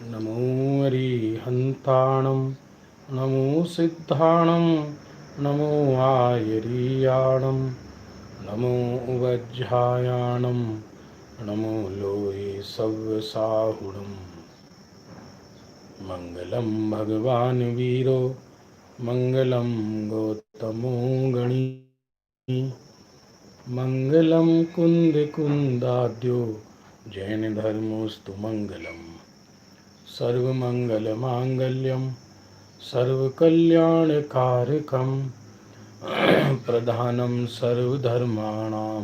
नमो अरिहन्ताणं नमो सिद्धाणं नमो आयरीयाणं नमो वज्रायाणं नमो लोये सव्यसाहुणम् मङ्गलं भगवान् वीरो मङ्गलं गौतमो गणी मङ्गलं कुन्दकुन्दाद्यो जैनधर्मोऽस्तु मङ्गलम् सर्वमङ्गलमाङ्गल्यं सर्वकल्याणकारकं प्रधानं सर्वधर्माणां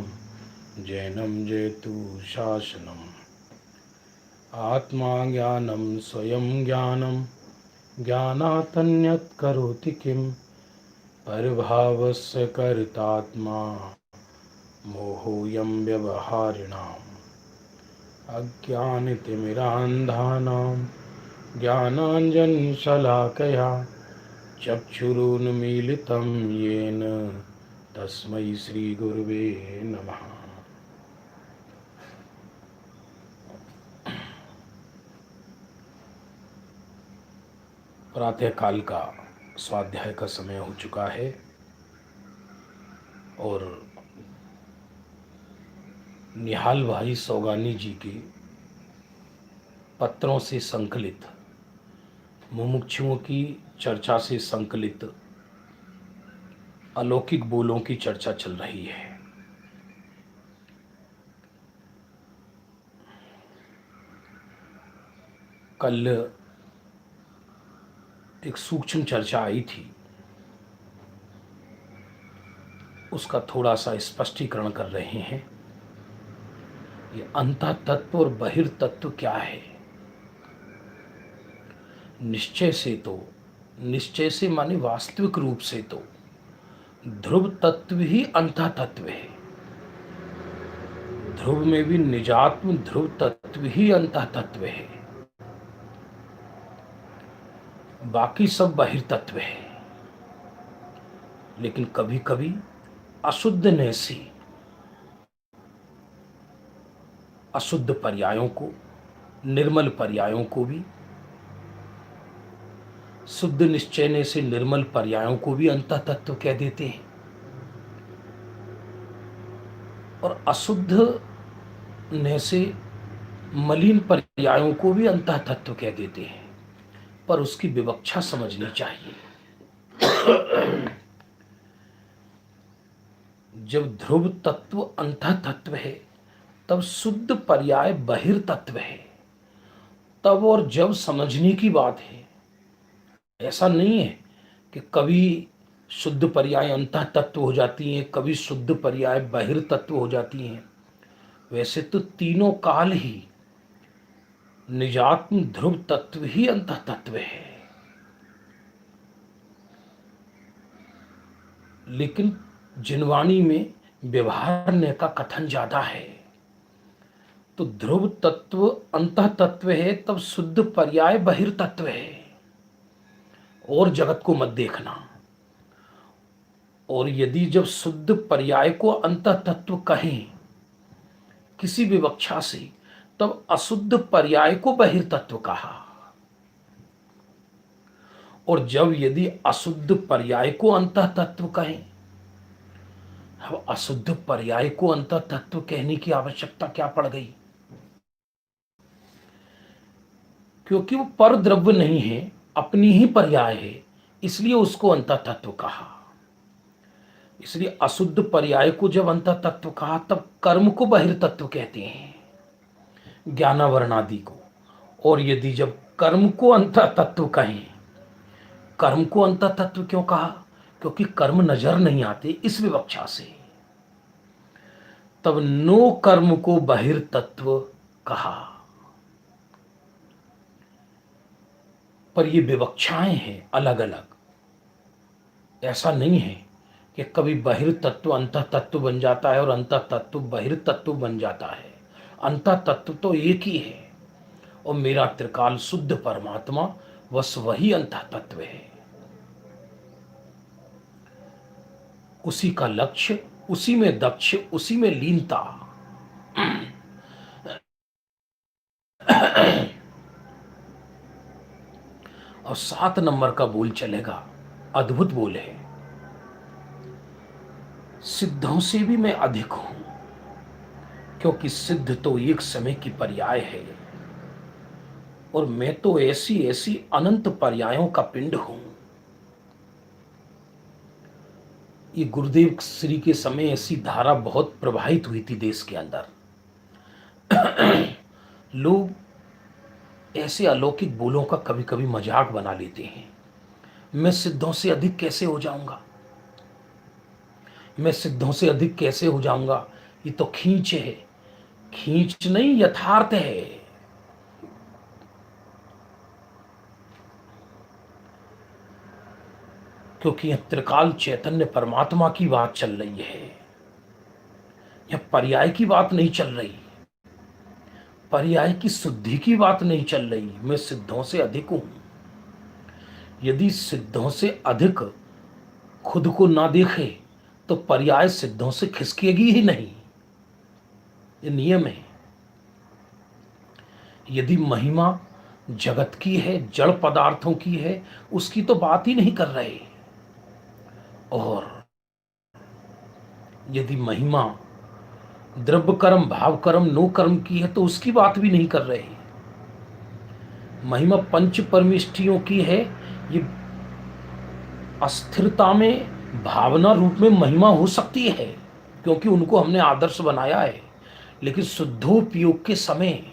जैनं जयतु शासनम् आत्मा ज्ञानं स्वयं ज्ञानं ज्ञानातन्यत् करोति किं परभावस्य कर्तात्मा मोहोऽयं व्यवहारिणाम् अज्ञानतिमिरान्धानां ज्ञानाञ्जनशलाकया चक्षुरुन्मीलितं येन तस्मै श्रीगुरुवे नमः। प्रातःकाल का स्वाध्याय का समय हो चुका है और निहाल भाई सौगानी जी की पत्रों से संकलित मुमुक्षुओं की चर्चा से संकलित अलौकिक बोलों की चर्चा चल रही है। कल एक सूक्ष्म चर्चा आई थी, उसका थोड़ा सा स्पष्टीकरण कर रहे हैं। ये अंतः तत्व और बहिर्तत्व क्या है? निश्चय से माने वास्तविक रूप से तो ध्रुव तत्व ही अंतः तत्व है। ध्रुव में भी निजात्म ध्रुव तत्व ही अंतः तत्व है, बाकी सब बहिर्तत्व है। लेकिन कभी कभी अशुद्धने से अशुद्ध पर्यायों को, निर्मल पर्यायों को भी, शुद्ध निश्चय से निर्मल पर्यायों को भी अंतः तत्व कह देते हैं और अशुद्ध ने से मलिन पर्यायों को भी अंतः तत्व कह देते हैं। पर उसकी विवक्षा समझनी चाहिए। जब ध्रुव तत्व अंतः तत्व है तब शुद्ध पर्याय बहिर्तत्व है। तब और जब समझने की बात है। ऐसा नहीं है कि कभी शुद्ध पर्याय अंतः तत्व हो जाती हैं, कभी शुद्ध पर्याय बहिर्तत्व हो जाती हैं। वैसे तो तीनों काल ही निजात्म ध्रुव तत्व ही अंतः तत्व है। लेकिन जिनवाणी में व्यवहार का कथन ज्यादा है। तो ध्रुव तत्व अंतः तत्व है, तब शुद्ध पर्याय बहिर्तत्व है। और जगत को मत देखना। और यदि जब शुद्ध पर्याय को अंतः तत्व कहें किसी विवक्षा से, तब अशुद्ध पर्याय को बहिर्तत्व कहा। और जब यदि अशुद्ध पर्याय को अंतः तत्व कहें, अब अशुद्ध पर्याय को अंतः तत्व कहने की आवश्यकता क्या पड़ गई? क्योंकि वो पर द्रव्य नहीं है, अपनी ही पर्याय है, इसलिए उसको अंतः तत्व कहा। इसलिए अशुद्ध पर्याय को जब अंतः तत्व कहा, तब कर्म को बहिर्तत्व कहते हैं, ज्ञानावरणादि को। और यदि जब कर्म को अंतः तत्व कहें, कर्म को अंतः तत्व क्यों कहा? क्योंकि कर्म नजर नहीं आते, इस विवक्षा से। तब नो कर्म को बहिर्तत्व कहा। पर ये विवक्षाएं हैं अलग अलग। ऐसा नहीं है कि कभी बहिर्तत्व अंतः तत्व बन जाता है और अंतः तत्व बहिर्तत्व बन जाता है। अंतः तत्व तो एक ही है और मेरा त्रिकाल शुद्ध परमात्मा बस वही अंतः तत्व है। उसी का लक्ष्य, उसी में दक्ष, उसी में लीनता। 7 नंबर का बोल चलेगा, अद्भुत बोल है। सिद्धों से भी मैं अधिक हूं, क्योंकि सिद्ध तो एक समय की पर्याय है, और मैं तो ऐसी ऐसी अनंत पर्यायों का पिंड हूं। ये गुरुदेव श्री के समय ऐसी धारा बहुत प्रवाहित हुई थी देश के अंदर। लोग ऐसे अलौकिक बोलों का कभी कभी मजाक बना लेते हैं। मैं सिद्धों से अधिक कैसे हो जाऊंगा, मैं सिद्धों से अधिक कैसे हो जाऊंगा, ये तो खींच है। खींच नहीं, यथार्थ है। क्योंकि यह त्रिकाल चैतन्य परमात्मा की बात चल रही है, यह पर्याय की बात नहीं चल रही, पर्याय की शुद्धि की बात नहीं चल रही। मैं सिद्धों से अधिक हूं। यदि सिद्धों से अधिक खुद को ना देखे तो पर्याय सिद्धों से खिसकेगी ही नहीं, ये नियम है। यदि महिमा जगत की है, जड़ पदार्थों की है, उसकी तो बात ही नहीं कर रहे। और यदि महिमा द्रव्य कर्म, भाव कर्म, नो कर्म की है तो उसकी बात भी नहीं कर रहे। महिमा पंच परमिष्ठियों की है, ये अस्थिरता में भावना रूप में महिमा हो सकती है, क्योंकि उनको हमने आदर्श बनाया है। लेकिन शुद्धोपयोग के समय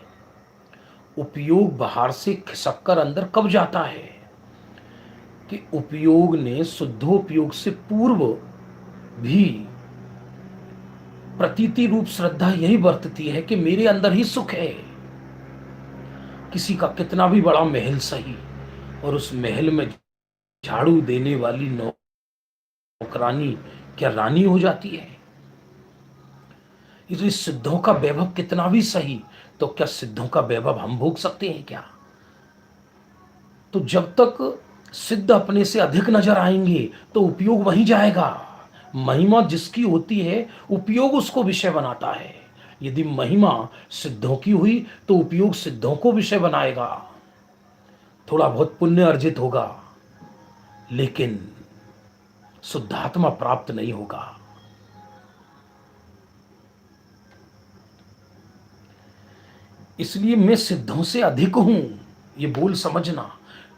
उपयोग बाहर से खिसक कर अंदर कब जाता है कि उपयोग ने शुद्धोपयोग से पूर्व भी प्रतीति रूप श्रद्धा यही बरतती है कि मेरे अंदर ही सुख है। किसी का कितना भी बड़ा महल सही, और उस महल में झाड़ू देने वाली नौकरानी क्या रानी हो जाती है? इस सिद्धों का वैभव कितना भी सही, तो क्या सिद्धों का वैभव हम भोग सकते हैं क्या? तो जब तक सिद्ध अपने से अधिक नजर आएंगे तो उपयोग वहीं जाएगा। महिमा जिसकी होती है, उपयोग उसको विषय बनाता है। यदि महिमा सिद्धों की हुई तो उपयोग सिद्धों को विषय बनाएगा। थोड़ा बहुत पुण्य अर्जित होगा, लेकिन शुद्धात्मा प्राप्त नहीं होगा। इसलिए मैं सिद्धों से अधिक हूं, ये बोल समझना।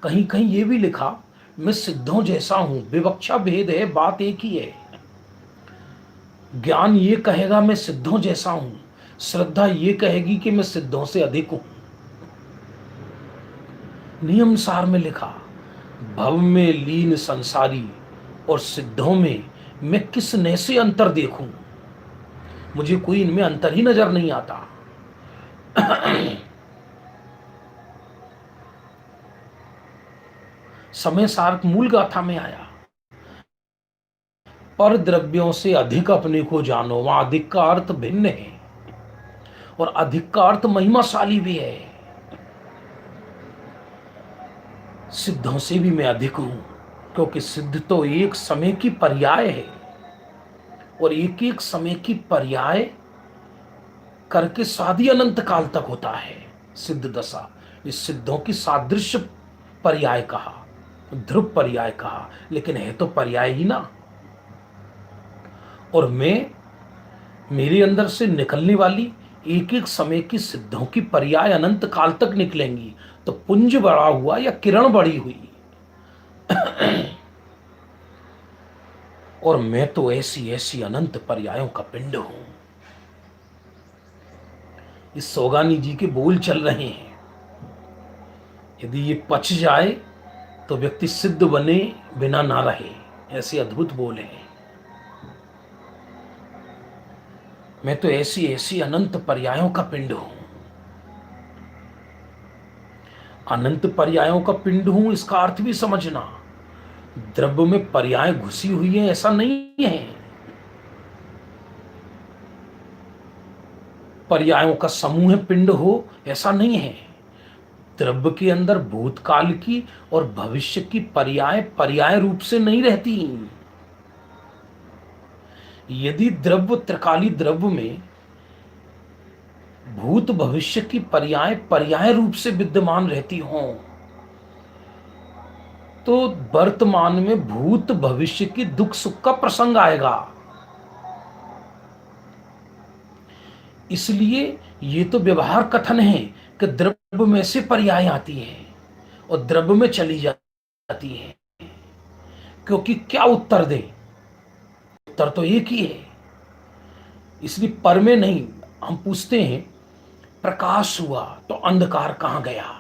कहीं कहीं ये भी लिखा, मैं सिद्धों जैसा हूं। विवक्षा भेद है, बात एक ही है। ज्ञान ये कहेगा मैं सिद्धों जैसा हूं, श्रद्धा ये कहेगी कि मैं सिद्धों से अधिक हूं। नियम सार में लिखा, भव में लीन संसारी और सिद्धों में मैं किस नए से अंतर देखूं। मुझे कोई इनमें अंतर ही नजर नहीं आता। समय सार मूल गाथा में आया, पर द्रव्यों से अधिक अपने को जानो। वहां अधिक का अर्थ भिन्न है, और अधिक का अर्थ महिमाशाली भी है। सिद्धों से भी मैं अधिक हूं, क्योंकि सिद्ध तो एक समय की पर्याय है, और एक एक समय की पर्याय करके शादी अनंत काल तक होता है सिद्ध दशा। इस सिद्धों की सादृश्य पर्याय कहा, ध्रुव पर्याय कहा, लेकिन है तो पर्याय ही ना। और मैं, मेरे अंदर से निकलने वाली एक एक समय की सिद्धों की पर्याय अनंत काल तक निकलेंगी। तो पुंज बड़ा हुआ या किरण बड़ी हुई, और मैं तो ऐसी ऐसी अनंत पर्यायों का पिंड हूं। इस सोगानी जी के बोल चल रहे हैं। यदि ये पच जाए तो व्यक्ति सिद्ध बने बिना ना रहे, ऐसे अद्भुत बोल हैं। मैं तो ऐसी ऐसी अनंत पर्यायों का पिंड हूं। अनंत पर्यायों का पिंड हूं, इसका अर्थ भी समझना। द्रव्य में पर्याय घुसी हुई है ऐसा नहीं है। पर्यायों का समूह पिंड हो ऐसा नहीं है। द्रव्य के अंदर भूतकाल की और भविष्य की पर्याय पर्याय रूप से नहीं रहती। यदि द्रव्य त्रिकाली द्रव्य में भूत भविष्य की पर्याय पर्याय रूप से विद्यमान रहती हों, तो वर्तमान में भूत भविष्य की दुख सुख का प्रसंग आएगा। इसलिए ये तो व्यवहार कथन है कि द्रव्य में से पर्याय आती है और द्रव्य में चली जाती है। क्योंकि क्या उत्तर दे, उत्तर तो एक ही है। इसलिए पर में नहीं, हम पूछते हैं प्रकाश हुआ तो अंधकार कहां गया।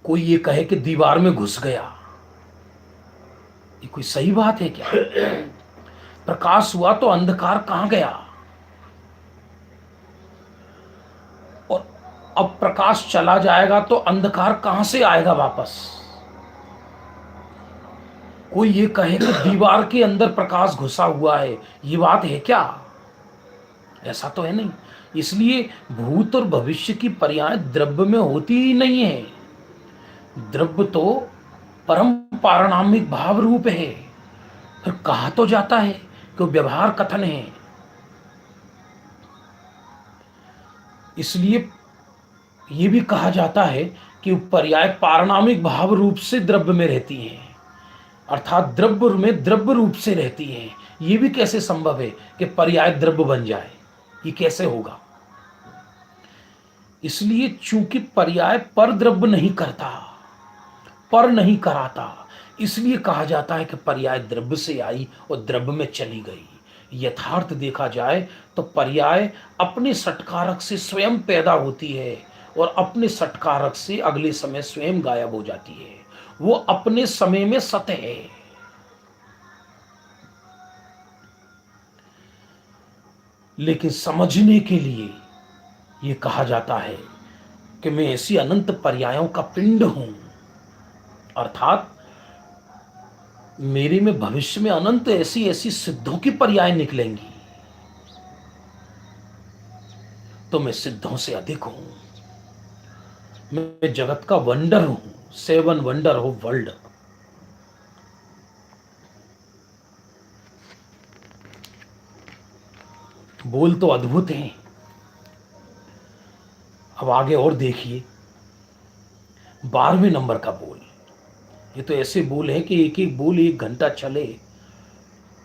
कोई ये कहे कि दीवार में घुस गया, ये कोई सही बात है क्या? प्रकाश हुआ तो अंधकार कहां गया? और अब प्रकाश चला जाएगा तो अंधकार कहां से आएगा वापस? कोई ये कहे कि दीवार के अंदर प्रकाश घुसा हुआ है, ये बात है क्या? ऐसा तो है नहीं। इसलिए भूत और भविष्य की पर्याय द्रव्य में होती ही नहीं है। द्रव्य तो परम पारणामिक भाव रूप है। फिर कहा तो जाता है कि व्यवहार कथन है। इसलिए यह भी कहा जाता है कि पर्याय पारणामिक भाव रूप से द्रव्य में रहती हैं, अर्थात द्रव्य में द्रव्य रूप से रहती हैं। यह भी कैसे संभव है कि पर्याय द्रव्य बन जाए? ये कैसे होगा? इसलिए चूंकि पर्याय पर द्रव्य नहीं करता, पर नहीं कराता, इसलिए कहा जाता है कि पर्याय द्रव्य से आई और द्रव्य में चली गई। यथार्थ देखा जाए तो पर्याय अपने सटकारक से स्वयं पैदा होती है और अपने सटकारक से अगले समय स्वयं गायब हो जाती है। वो अपने समय में सत्य है। लेकिन समझने के लिए यह कहा जाता है कि मैं ऐसी अनंत पर्यायों का पिंड हूं, अर्थात मेरे में भविष्य में अनंत ऐसी ऐसी सिद्धों की पर्याय निकलेंगी, तो मैं सिद्धों से अधिक हूं। मैं जगत का वंडर हूं, 7 वंडर ऑफ वर्ल्ड। बोल तो अद्भुत हैं। अब आगे और देखिए 12वें नंबर का बोल। ये तो ऐसे बोल है कि एक एक बोल 1 घंटा चले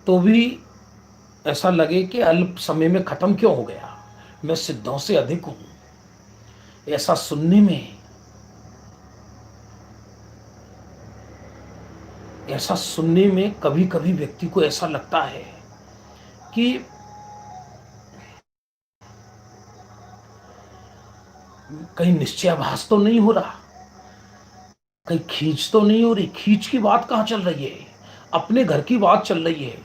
तो भी ऐसा लगे कि अल्प समय में खत्म क्यों हो गया। मैं सिद्धों से अधिक हूं। ऐसा सुनने में कभी कभी व्यक्ति को ऐसा लगता है कि कहीं निश्चयाभास तो नहीं हो रहा, कहीं खींच तो नहीं हो रही। खींच की बात कहां चल रही है? अपने घर की बात चल रही है।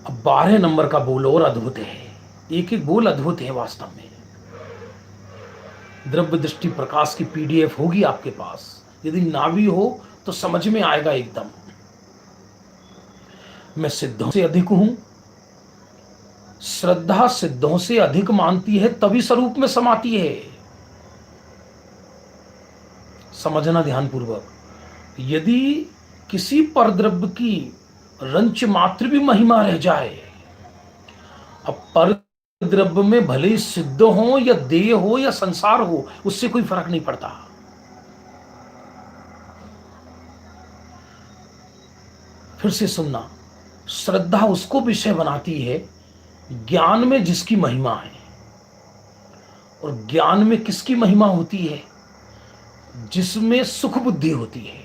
अब 12 नंबर का बोल और अद्भुत है। एक एक बोल अद्भुत है वास्तव में। द्रव्य दृष्टि प्रकाश की पीडीएफ होगी आपके पास, यदि ना भी हो तो समझ में आएगा एकदम। मैं सिद्धों से अधिक हूं। श्रद्धा सिद्धों से अधिक मानती है तभी स्वरूप में समाती है। समझना ध्यान पूर्वक। यदि किसी परद्रव्य की रंच मात्र भी महिमा रह जाए, अब पर द्रव्य में भले ही सिद्ध हो या देह हो या संसार हो, उससे कोई फर्क नहीं पड़ता। फिर से सुनना, श्रद्धा उसको विषय बनाती है ज्ञान में जिसकी महिमा है। और ज्ञान में किसकी महिमा होती है? जिसमें सुख बुद्धि होती है।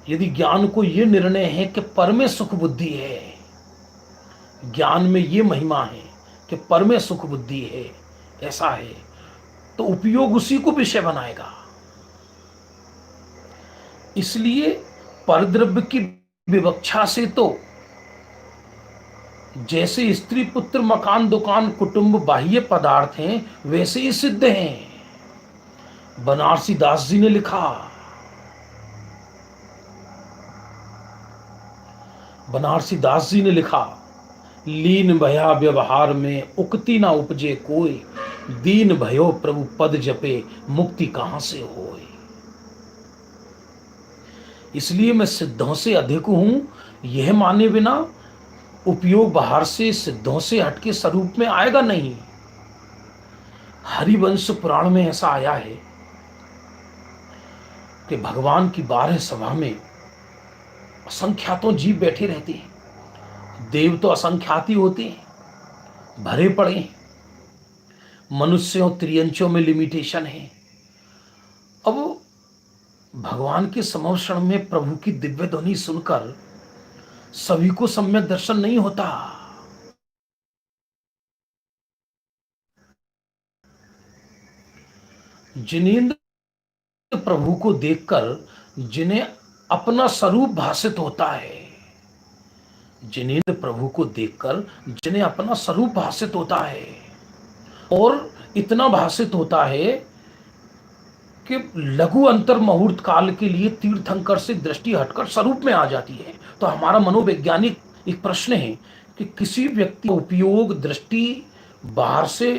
यदि ज्ञान को यह निर्णय है कि पर में सुख बुद्धि है, ज्ञान में यह महिमा है कि पर में सुख बुद्धि है, ऐसा है, तो उपयोग उसी को विषय बनाएगा। इसलिए परद्रव्य की विवक्षा से तो जैसे स्त्री पुत्र मकान दुकान कुटुंब बाह्य पदार्थ हैं, वैसे ही सिद्ध हैं। बनारसी दास जी ने लिखा, बनारसी दास जी ने लिखा, लीन भया व्यवहार में उक्ति ना उपजे कोई, दीन भयो प्रभु पद जपे मुक्ति कहां से होए। इसलिए मैं सिद्धों से अधिक हूं, यह माने बिना उपयोग बाहर से सिद्धों से हटके स्वरूप में आएगा नहीं। हरिवंश पुराण में ऐसा आया है कि भगवान की 12 सभा में असंख्यातों जीव बैठे रहते हैं। देव तो असंख्यात ही होते हैं, भरे पड़े हैं। मनुष्यों त्रियंचों में लिमिटेशन है। अब भगवान के समवक्षण में प्रभु की दिव्य ध्वनि सुनकर सभी को सम्यक दर्शन नहीं होता। जिनेंद्र प्रभु को देखकर जिन्हें अपना स्वरूप भासित होता है, जिनेंद्र प्रभु को देखकर जिन्हें अपना स्वरूप भासित होता है, और इतना भासित होता है कि लघु अंतर मुहूर्त काल के लिए तीर्थंकर से दृष्टि हटकर स्वरूप में आ जाती है। तो हमारा मनोवैज्ञानिक एक प्रश्न है कि किसी व्यक्ति का उपयोग दृष्टि बाहर से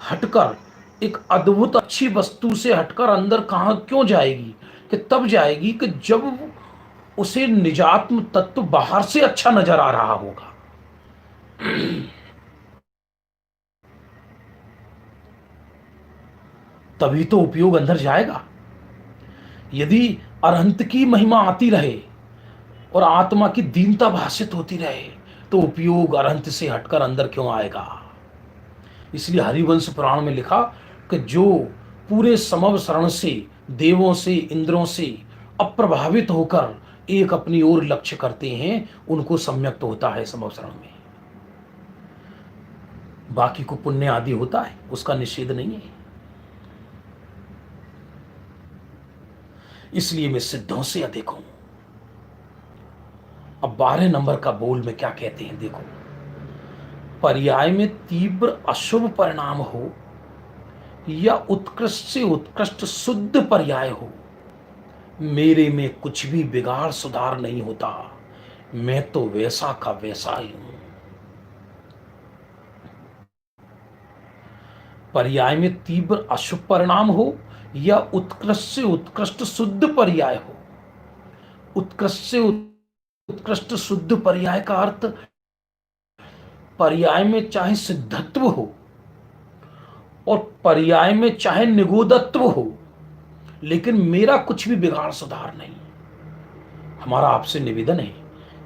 हटकर एक अद्भुत अच्छी वस्तु से हटकर अंदर कहां क्यों जाएगी? कि तब जाएगी कि जब उसे निजात्म तत्व बाहर से अच्छा नजर आ रहा होगा। तभी तो उपयोग अंदर जाएगा। यदि अरहंत की महिमा आती रहे और आत्मा की दीनता भाषित होती रहे तो उपयोग अरहंत से हटकर अंदर क्यों आएगा? इसलिए हरिवंश पुराण में लिखा कि जो पूरे समव शरण से, देवों से, इंद्रों से अप्रभावित होकर एक अपनी ओर लक्ष्य करते हैं, उनको सम्यक तो होता है समव शरण में। बाकी को पुण्य आदि होता है, उसका निषेध नहीं है। इसलिए मैं सिद्धों से अधिक हूं। अब 12 नंबर का बोल में क्या कहते हैं देखो। पर्याय में तीव्र अशुभ परिणाम हो या उत्कृष्ट से उत्कृष्ट शुद्ध पर्याय हो, मेरे में कुछ भी बिगाड़ सुधार नहीं होता। मैं तो वैसा का वैसा ही हूं। पर्याय में तीव्र अशुभ परिणाम हो या उत्कृष्ट से उत्कृष्ट शुद्ध पर्याय हो। उत्कृष्ट से उत्कृष्ट शुद्ध पर्याय का अर्थ, पर्याय में चाहे सिद्धत्व हो और पर्याय में चाहे निगोदत्व हो, लेकिन मेरा कुछ भी बिगाड़ सुधार नहीं। हमारा आपसे निवेदन है,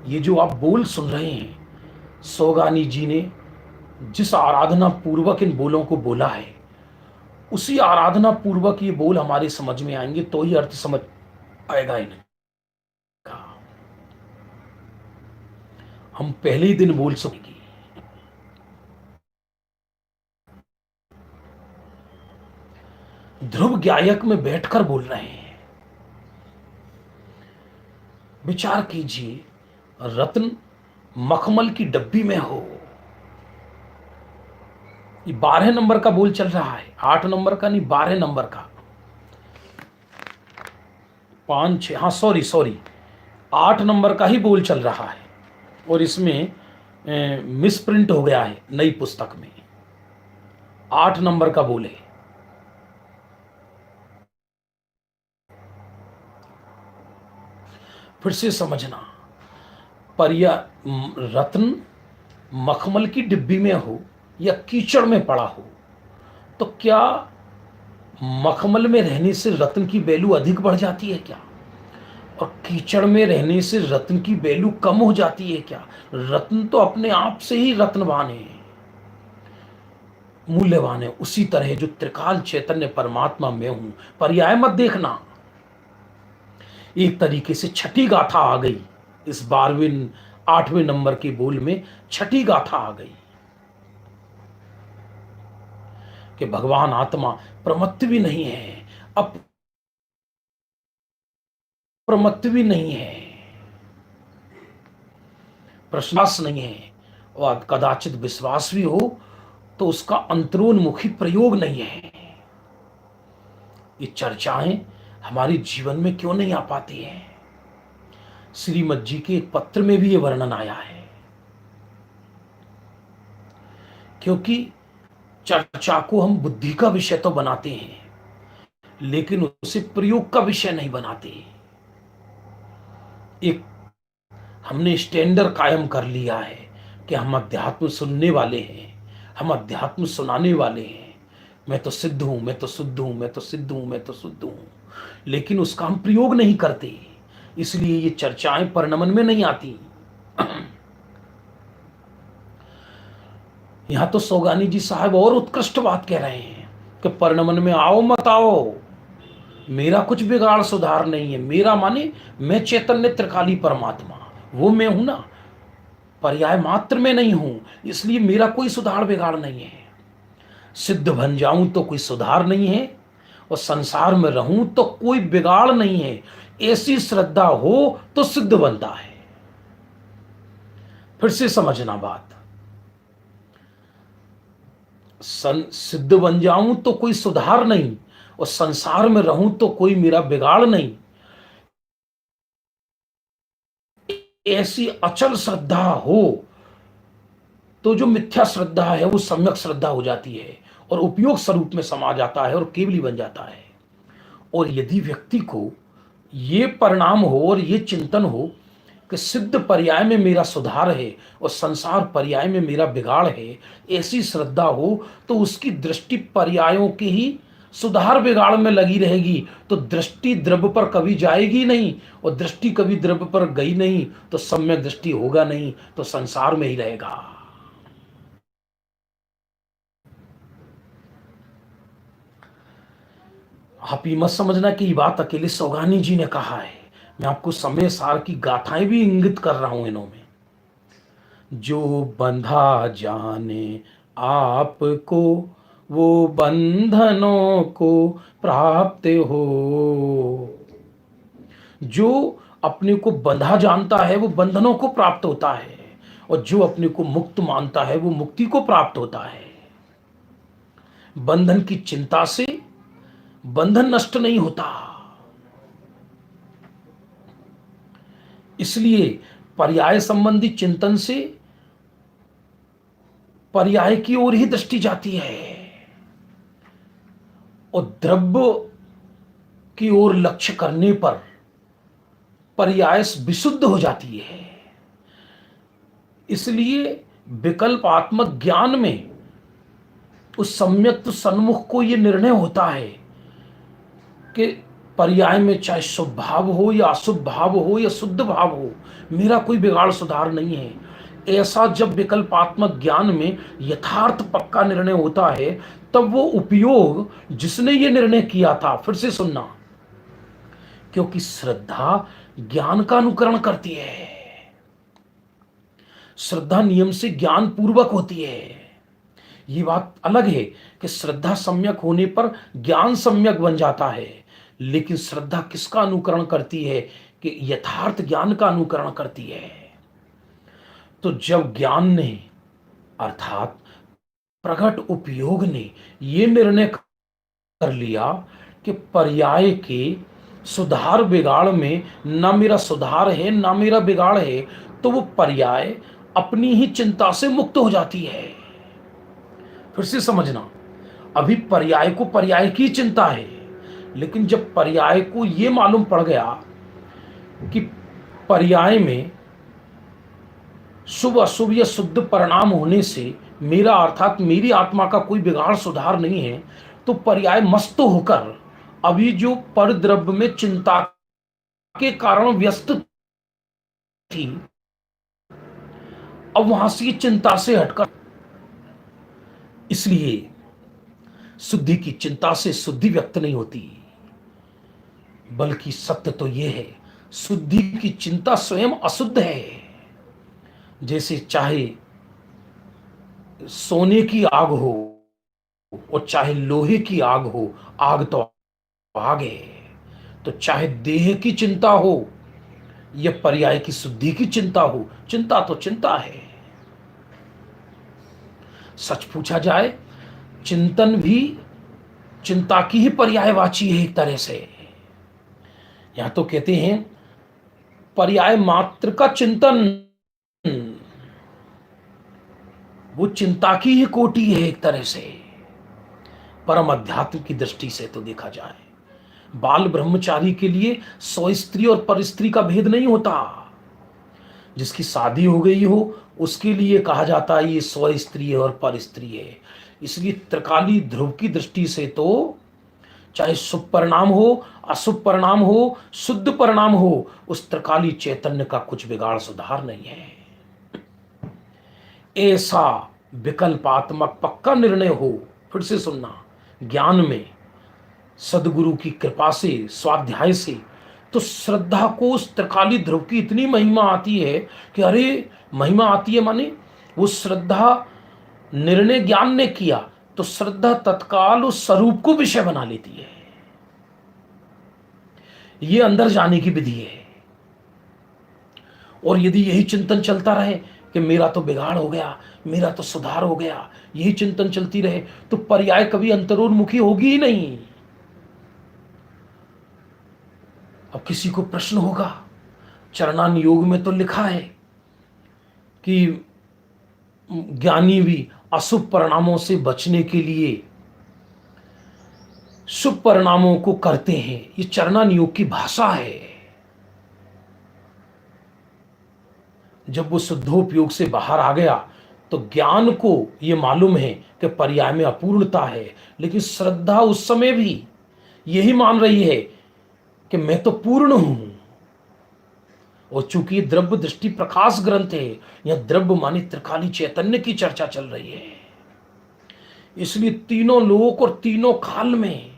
ये जो आप बोल सुन रहे हैं, सोगानी जी ने जिस आराधना पूर्वक इन बोलों को बोला है, उसी आराधना पूर्वक ये बोल हमारे समझ में आएंगे तो ही अर्थ समझ आएगा इनका। हम पहले ही दिन बोल सकेंगे। ध्रुव गायक में बैठकर बोल रहे हैं। विचार कीजिए, रत्न मखमल की डब्बी में हो। ये 12 नंबर का बोल चल रहा है, 8 नंबर का नहीं, 12 नंबर का। 5 6, हाँ सॉरी 8 नंबर का ही बोल चल रहा है, और इसमें मिसप्रिंट हो गया है नई पुस्तक में। 8 नंबर का बोल है। फिर से समझना, पर्या रत्न मखमल की डिब्बी में हो या कीचड़ में पड़ा हो, तो क्या मखमल में रहने से रत्न की वैल्यू अधिक बढ़ जाती है क्या? और कीचड़ में रहने से रत्न की वैल्यू कम हो जाती है क्या? रत्न तो अपने आप से ही रत्नवान है, मूल्यवान है। उसी तरह जो त्रिकाल चैतन्य परमात्मा में हूं, पर्याय मत देखना। एक तरीके से छठी गाथा आ गई इस 12वें 8वें नंबर के बोल में। छठी गाथा आ गई कि भगवान आत्मा प्रमत्त भी नहीं है, अप्रमत्त भी नहीं है, प्रश्वास नहीं है, और कदाचित विश्वास भी हो तो उसका अंतरोन्मुखी प्रयोग नहीं है। ये चर्चाएं हमारे जीवन में क्यों नहीं आ पाती हैं? श्रीमद जी के एक पत्र में भी ये वर्णन आया है। क्योंकि चर्चा को हम बुद्धि का विषय तो बनाते हैं, लेकिन उसे प्रयोग का विषय नहीं बनाते। एक हमने स्टैंडर्ड कायम कर लिया है कि हम अध्यात्म सुनने वाले हैं, हम अध्यात्म सुनाने वाले हैं। मैं तो सिद्ध हूं, मैं तो शुद्ध हूं, मैं तो सिद्ध हूं, मैं तो शुद्ध हूं, लेकिन उसका हम प्रयोग नहीं करते, इसलिए ये चर्चाएं परिणमन में नहीं आती। यहां तो सौगानी जी साहब और उत्कृष्ट बात कह रहे हैं कि परिणमन में आओ मत आओ, मेरा कुछ बिगाड़ सुधार नहीं है। मेरा माने मैं चैतन्य त्रिकाली परमात्मा, वो मैं हूं ना, पर्याय मात्र में नहीं हूं, इसलिए मेरा कोई सुधार बिगाड़ नहीं है। सिद्ध बन जाऊं तो कोई सुधार नहीं है, और संसार में रहूं तो कोई बिगाड़ नहीं है। ऐसी श्रद्धा हो तो सिद्ध बनता है। फिर से समझना बात, सिद्ध बन जाऊं तो कोई सुधार नहीं, और संसार में रहूं तो कोई मेरा बिगाड़ नहीं। ऐसी अचल श्रद्धा हो तो जो मिथ्या श्रद्धा है वो सम्यक श्रद्धा हो जाती है, और उपयोग स्वरूप में समा जाता है, और केवली बन जाता है। और यदि व्यक्ति को ये परिणाम हो और ये चिंतन हो कि सिद्ध पर्याय में मेरा सुधार है और संसार पर्याय में मेरा बिगाड़ है, ऐसी श्रद्धा हो, तो उसकी दृष्टि पर्यायों के ही सुधार बिगाड़ में लगी रहेगी, तो दृष्टि द्रव्य पर कभी जाएगी नहीं, और दृष्टि कभी द्रव्य पर गई नहीं तो सम्यक दृष्टि होगा नहीं, तो संसार में ही रहेगा। आप ये मत समझना कि ये बात अकेले सौगानी जी ने कहा है, मैं आपको समय सार की गाथाएं भी इंगित कर रहा हूं इन्हों में। जो बंधा जाने आपको, वो बंधनों को प्राप्त हो। जो अपने को बंधा जानता है वो बंधनों को प्राप्त होता है, और जो अपने को मुक्त मानता है वो मुक्ति को प्राप्त होता है। बंधन की चिंता से बंधन नष्ट नहीं होता, इसलिए पर्याय संबंधी चिंतन से पर्याय की ओर ही दृष्टि जाती है, और द्रव्य की ओर लक्ष्य करने पर पर्याय विशुद्ध हो जाती है। इसलिए विकल्पात्मक ज्ञान में उस सम्यक सन्मुख को यह निर्णय होता है कि पर्याय में चाहे शुभ भाव हो या अशुभ भाव हो या शुद्ध भाव हो, मेरा कोई बिगाड़ सुधार नहीं है। ऐसा जब विकल्पात्मक ज्ञान में यथार्थ पक्का निर्णय होता है, तब वो उपयोग जिसने ये निर्णय किया था, फिर से सुनना, क्योंकि श्रद्धा ज्ञान का अनुकरण करती है। श्रद्धा नियम से ज्ञान पूर्वक होती है। ये बात अलग है कि श्रद्धा सम्यक होने पर ज्ञान सम्यक बन जाता है, लेकिन श्रद्धा किसका अनुकरण करती है? कि यथार्थ ज्ञान का अनुकरण करती है। तो जब ज्ञान ने अर्थात प्रकट उपयोग ने यह निर्णय कर लिया कि पर्याय के सुधार बिगाड़ में ना मेरा सुधार है ना मेरा बिगाड़ है, तो वो पर्याय अपनी ही चिंता से मुक्त हो जाती है। फिर से समझना, अभी पर्याय को पर्याय की चिंता है, लेकिन जब पर्याय को यह मालूम पड़ गया कि पर्याय में शुभ अशुभ या शुद्ध परिणाम होने से मेरा अर्थात मेरी आत्मा का कोई बिगाड़ सुधार नहीं है, तो पर्याय मस्त होकर अभी जो पर द्रव्य में चिंता के कारण व्यस्त थी, अब वहां से चिंता से हटकर, इसलिए शुद्धि की चिंता से शुद्धि व्यक्त नहीं होती, बल्कि सत्य तो यह है शुद्धि की चिंता स्वयं अशुद्ध है। जैसे चाहे सोने की आग हो और चाहे लोहे की आग हो, आग तो आग है। तो चाहे देह की चिंता हो या पर्याय की शुद्धि की चिंता हो, चिंता तो चिंता है। सच पूछा जाए, चिंतन भी चिंता की ही पर्यायवाची है एक तरह से। यहां तो कहते हैं पर्याय मात्र का चिंतन, वो चिंता की ही कोटि है एक तरह से। परम अध्यात्म की दृष्टि से तो देखा जाए, बाल ब्रह्मचारी के लिए स्व स्त्री और पर स्त्री का भेद नहीं होता। जिसकी शादी हो गई हो उसके लिए कहा जाता है ये स्व स्त्री है और पर स्त्री है। इसलिए त्रिकाली ध्रुव की दृष्टि से तो चाहे शुभ परिणाम हो, अशुभ परिणाम हो, शुद्ध परिणाम हो, उस त्रिकाली चैतन्य का कुछ बिगाड़ सुधार नहीं है। ऐसा विकल्पात्मक पक्का निर्णय हो, फिर से सुनना, ज्ञान में सदगुरु की कृपा से, स्वाध्याय से, तो श्रद्धा को उस त्रिकाली ध्रुव की इतनी महिमा आती है कि अरे, महिमा आती है माने वो श्रद्धा, निर्णय ज्ञान ने किया तो श्रद्धा तत्काल उस स्वरूप को विषय बना लेती है। ये अंदर जाने की विधि है। और यदि यही चिंतन चलता रहे कि मेरा तो बिगाड़ हो गया, मेरा तो सुधार हो गया, यही चिंतन चलती रहे, तो पर्याय कभी अंतरोन्मुखी होगी ही नहीं। अब किसी को प्रश्न होगा, चरणान योग में तो लिखा है कि ज्ञानी भी अशुभ परिणामों से बचने के लिए शुभ परिणामों को करते हैं। ये चरणान योग की भाषा है। जब वो शुद्धोपयोग से बाहर आ गया तो ज्ञान को ये मालूम है कि पर्याय में अपूर्णता है, लेकिन श्रद्धा उस समय भी यही मान रही है कि मैं तो पूर्ण हूं। और चूंकि द्रव्य दृष्टि प्रकाश ग्रंथ है, यह द्रव्य मानी त्रिकाली चैतन्य की चर्चा चल रही है, इसलिए तीनों लोक और तीनों काल में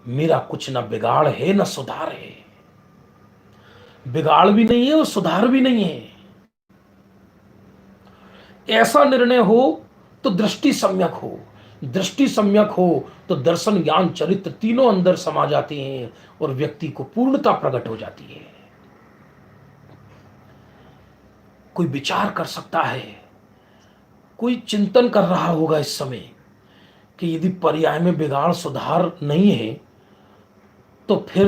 मेरा कुछ न बिगाड़ है न सुधार है। बिगाड़ भी नहीं है और सुधार भी नहीं है। ऐसा निर्णय हो तो दृष्टि सम्यक हो, दृष्टि सम्यक हो तो दर्शन ज्ञान चरित्र तीनों अंदर समा जाते हैं और व्यक्ति को पूर्णता प्रकट हो जाती है। कोई विचार कर सकता है, कोई चिंतन कर रहा होगा इस समय कि यदि पर्याय में बिगाड़ सुधार नहीं है तो फिर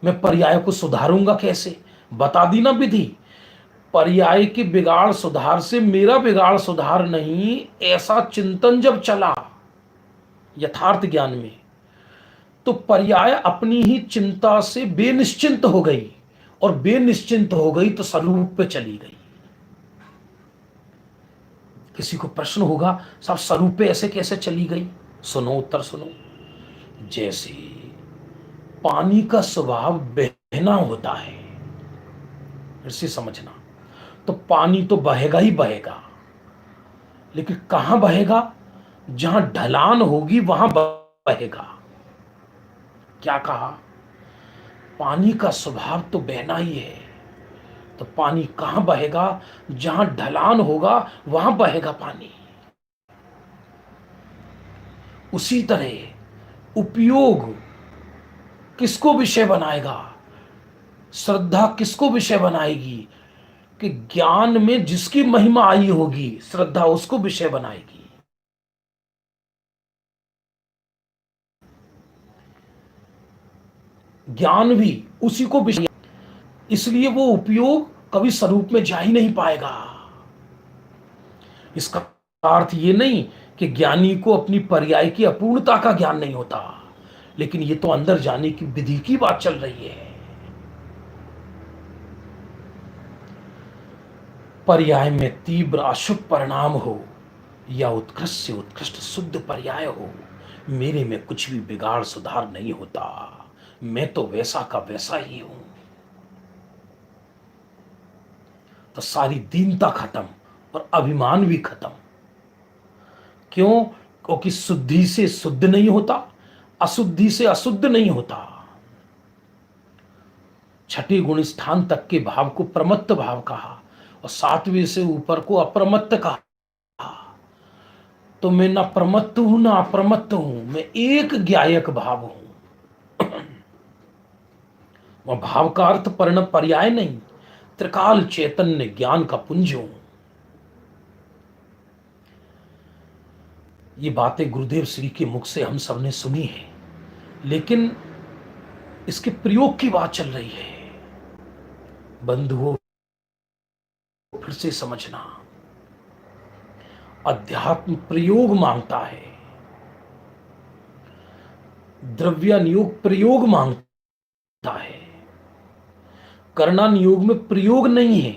मैं पर्याय को सुधारूंगा कैसे? बता दी ना विधि। पर्याय के बिगाड़ सुधार से मेरा बिगाड़ सुधार नहीं, ऐसा चिंतन जब चला यथार्थ ज्ञान में, तो पर्याय अपनी ही चिंता से बेनिश्चिंत हो गई, और बेनिश्चिंत हो गई तो स्वरूप पे चली गई। किसी को प्रश्न होगा, साहब स्वरूप पे ऐसे कैसे चली गई? सुनो, उत्तर सुनो। जैसे पानी का स्वभाव बहना होता है, फिर से समझना, तो पानी तो बहेगा ही बहेगा, लेकिन कहां बहेगा? जहां ढलान होगी वहां बहेगा। क्या कहा? पानी का स्वभाव तो बहना ही है, तो पानी कहां बहेगा? जहां ढलान होगा वहां बहेगा पानी। उसी तरह उपयोग किसको विषय बनाएगा? श्रद्धा किसको विषय बनाएगी? कि ज्ञान में जिसकी महिमा आई होगी, श्रद्धा उसको विषय बनाएगी। ज्ञान भी उसी को विषय, इसलिए वो उपयोग कभी स्वरूप में जा ही नहीं पाएगा। इसका अर्थ ये नहीं कि ज्ञानी को अपनी पर्याय की अपूर्णता का ज्ञान नहीं होता, लेकिन ये तो अंदर जाने की विधि की बात चल रही है। पर्याय में तीव्र अशुभ परिणाम हो या उत्कृष्ट से उत्कृष्ट शुद्ध पर्याय हो, मेरे में कुछ भी बिगाड़ सुधार नहीं होता। मैं तो वैसा का वैसा ही हूं। तो सारी दीनता खत्म और अभिमान भी खत्म। क्यों? क्योंकि शुद्धि से शुद्ध नहीं होता, अशुद्धि से अशुद्ध नहीं होता। छठे गुण स्थान तक के भाव को प्रमत्त भाव कहा और सातवें से ऊपर को अप्रमत्त कहा। तो मैं ना प्रमत्त हूं ना अप्रमत्त हूं, मैं एक ज्ञायक भाव हूं। वह भाव का अर्थ पर्ण पर्याय नहीं, त्रिकाल चैतन्य ज्ञान का पुंज हूं। ये बातें गुरुदेव श्री के मुख से हम सबने सुनी है, लेकिन इसके प्रयोग की बात चल रही है। बंधुओं, फिर से समझना, अध्यात्म प्रयोग मांगता है, द्रव्यान योग प्रयोग मांगता है। कर्णान योग में प्रयोग नहीं है,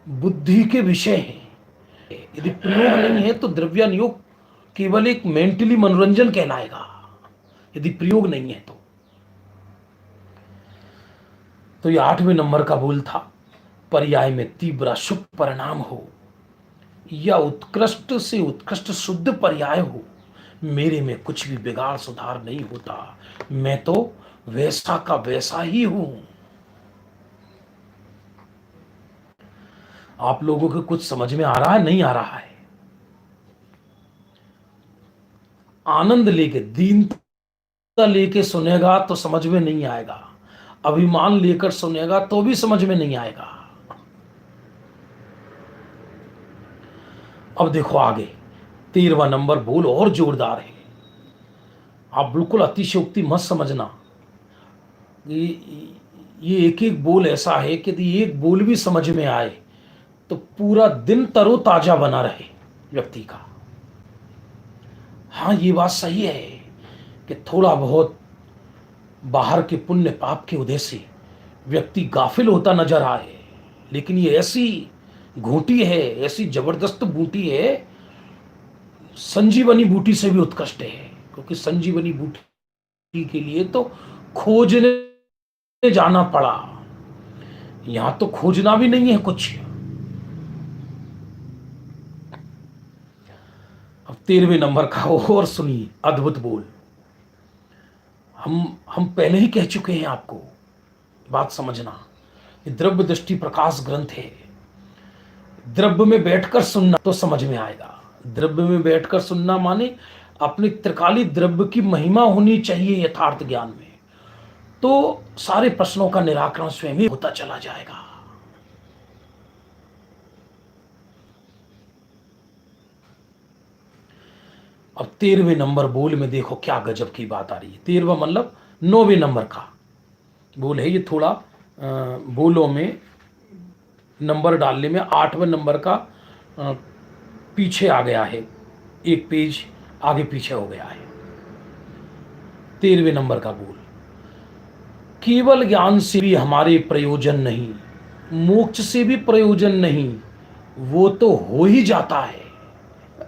बुद्धि के विषय हैं। यदि प्रयोग नहीं है तो द्रव्यान योग केवल एक मेंटली मनोरंजन कहलाएगा, यदि प्रयोग नहीं है तो ये 8वें नंबर का बोल था, पर्याय में तीव्र शुभ परिणाम हो या उत्कृष्ट से उत्कृष्ट शुद्ध पर्याय हो, मेरे में कुछ भी बिगाड़ सुधार नहीं होता, मैं तो वैसा का वैसा ही हूं। आप लोगों को कुछ समझ में आ रहा है, नहीं आ रहा है? आनंद लेके, दीनता लेके सुनेगा तो समझ में नहीं आएगा, अभिमान लेकर सुनेगा तो भी समझ में नहीं आएगा। अब देखो आगे 13वां नंबर बोल और जोरदार है। आप बिल्कुल अतिशयोक्ति मत समझना, ये एक एक बोल ऐसा है कि यदि एक बोल भी समझ में आए तो पूरा दिन तरोताजा बना रहे व्यक्ति का। हाँ, ये बात सही है कि थोड़ा बहुत बाहर के पुण्य पाप के उदय से व्यक्ति गाफिल होता नजर आए, लेकिन ये ऐसी घूंटी है, ऐसी जबरदस्त बूटी है, संजीवनी बूटी से भी उत्कृष्ट है। क्योंकि संजीवनी बूटी के लिए तो खोजने जाना पड़ा, यहां तो खोजना भी नहीं है कुछ। अब 13वें नंबर का और सुनिए, अद्भुत बोल। हम पहले ही कह चुके हैं आपको, बात समझना। ये द्रव्य दृष्टि प्रकाश ग्रंथ है, द्रव्य में बैठकर सुनना तो समझ में आएगा। द्रव्य में बैठकर सुनना माने अपने त्रिकाली द्रव्य की महिमा होनी चाहिए यथार्थ ज्ञान में, तो सारे प्रश्नों का निराकरण स्वयं ही होता चला जाएगा। अब 13वें नंबर बोल में देखो क्या गजब की बात आ रही है। 13वां मतलब 9वें नंबर का बोल है। ये थोड़ा बोलों में नंबर डालने में 8वें नंबर का पीछे आ गया है, एक पेज आगे पीछे हो गया है। 13वें नंबर का बोल, केवल ज्ञान से भी हमारे प्रयोजन नहीं, मोक्ष से भी प्रयोजन नहीं, वो तो हो ही जाता है।